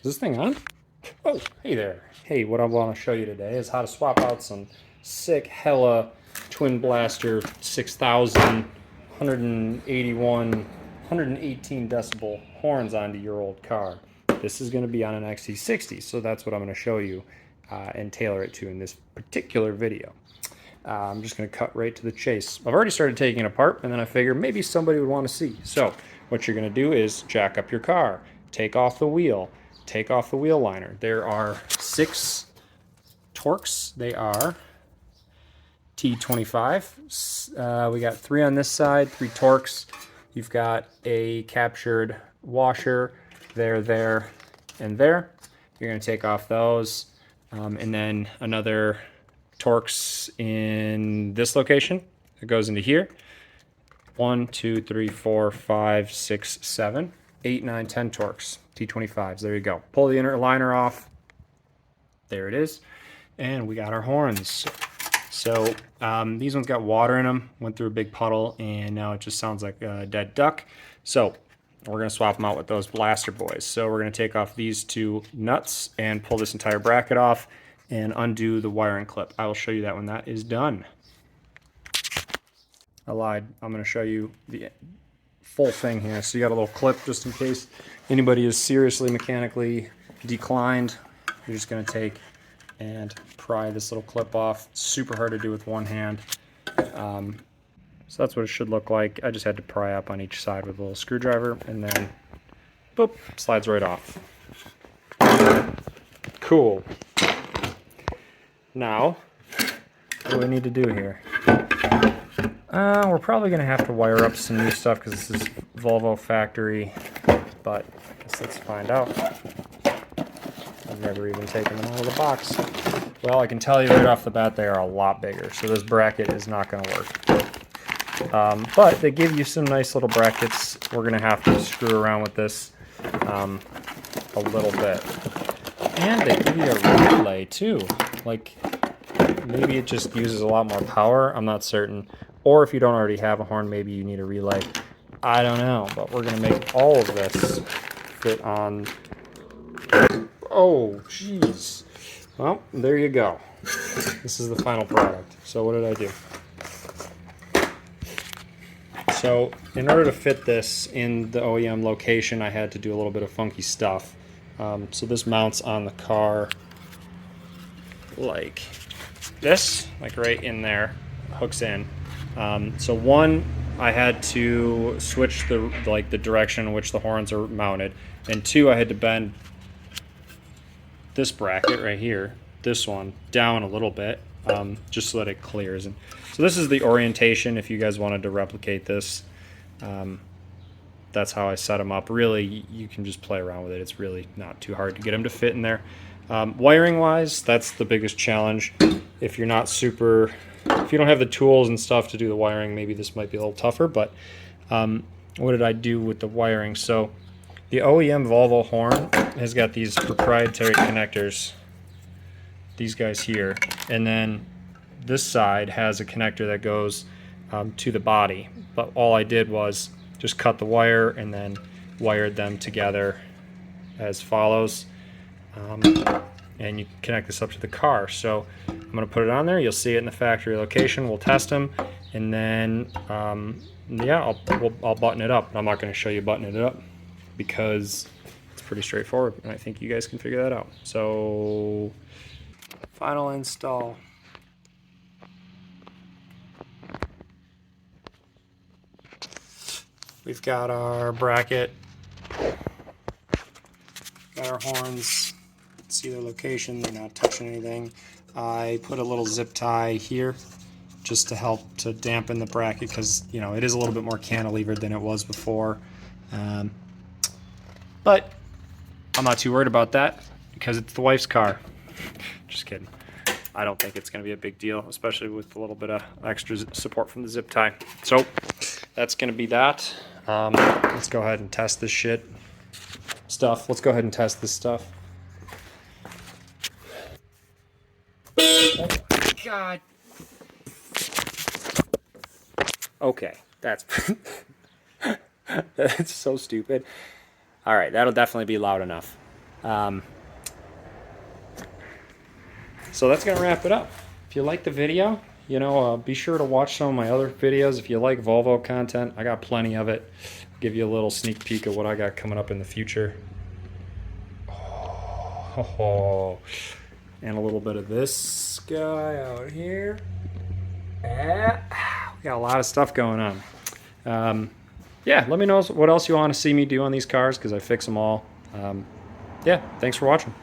this thing on? Oh, hey there. Hey, what I want to show you today is how to swap out some sick hella twin blaster 6000 181 118 decibel horns onto your old car. This is going to be on an XC60, so that's what I'm going to show you and tailor it to in this particular video. I'm just going to cut right to the chase. I've already started taking it apart, and then I figured maybe somebody would want to see. So what you're going to do is jack up your car, take off the wheel, take off the wheel liner. There are 6 Torx. They are T25. We got 3 on this side, 3 Torx. You've got a captured washer there, and there. You're going to take off those, and then another Torx in this location. It goes into here. 1, 2, 3, 4, 5, 6, 7, 8, 9, 10 Torx. T25s. There you go. Pull the inner liner off. There it is. And we got our horns. So these ones got water in them. Went through a big puddle, and now it just sounds like a dead duck. So we're going to swap them out with those blaster boys. So we're going to take off these 2 nuts and pull this entire bracket off and undo the wiring clip. I will show you that when that is done. I lied. I'm going to show you the full thing here. So you got a little clip just in case anybody is seriously mechanically declined. You're just going to take and pry this little clip off. It's super hard to do with one hand. So that's what it should look like. I just had to pry up on each side with a little screwdriver, and then boop, slides right off. Cool. Now, what do we need to do here? We're probably going to have to wire up some new stuff because this is Volvo factory, but I guess let's find out. I've never even taken them out of the box. Well, I can tell you right off the bat they are a lot bigger, so this bracket is not going to work. But they give you some nice little brackets. We're going to have to screw around with this a little bit. And they give you a relay too. Like, maybe it just uses a lot more power. I'm not certain. Or if you don't already have a horn, maybe you need a relay. I don't know. But we're going to make all of this fit on. Oh, jeez. Well, there you go. This is the final product. So what did I do? So in order to fit this in the OEM location, I had to do a little bit of funky stuff. So this mounts on the car like this, like right in there, hooks in. So one, I had to switch the direction in which the horns are mounted, and 2, I had to bend this bracket right here, this one, down a little bit, just so that it clears. And so this is the orientation if you guys wanted to replicate this. That's how I set them up. Really, you can just play around with it. It's really not too hard to get them to fit in there. Wiring wise, that's the biggest challenge. If you're not super, if you don't have the tools and stuff to do the wiring, maybe this might be a little tougher, but what did I do with the wiring? So the OEM Volvo horn has got these proprietary connectors, these guys here, and then this side has a connector that goes to the body. But all I did was just cut the wire and then wired them together as follows. And you connect this up to the car. So I'm going to put it on there. You'll see it in the factory location. We'll test them, and then yeah, I'll button it up. I'm not going to show you buttoning it up because it's pretty straightforward, and I think you guys can figure that out. So final install. We've got our bracket, got our horns. See their location, they're not touching anything. I put a little zip tie here just to help to dampen the bracket because, you know, it is a little bit more cantilevered than it was before. But I'm not too worried about that because it's the wife's car. Just kidding. I don't think it's going to be a big deal, especially with a little bit of extra support from the zip tie. So that's going to be that. Let's go ahead and test this stuff. Let's go ahead and test this stuff. Oh my God. Okay, that's that's so stupid. All right, that'll definitely be loud enough. So that's going to wrap it up. If you like the video, you know, be sure to watch some of my other videos. If you like Volvo content, I got plenty of it. I'll give you a little sneak peek of what I got coming up in the future. Oh, and a little bit of this guy out here. We got a lot of stuff going on. Yeah, let me know what else you want to see me do on these cars, because I fix them all. Yeah, thanks for watching.